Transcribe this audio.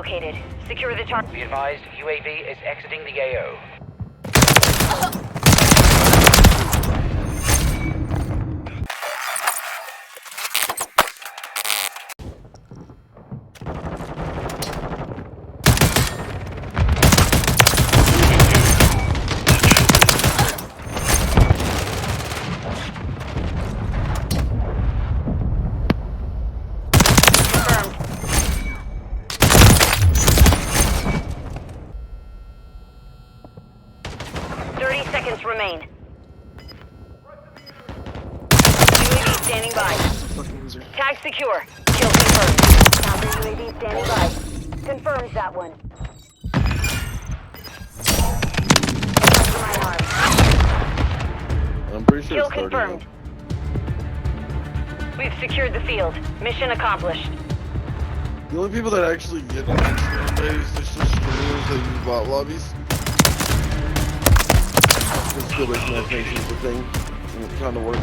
located. Secure the target. Be advised, UAV is exiting the AO. Remain. UAV standing by. Tag secure. Kill confirmed. Counter UAV standing by. Confirms that one. My arm. I'm pretty sure Kill it's confirmed. We've secured the field. Mission accomplished. The only people that actually get on days is just streamers that use bot lobbies. This skill-based matchmaking is the thing, and it kind of works.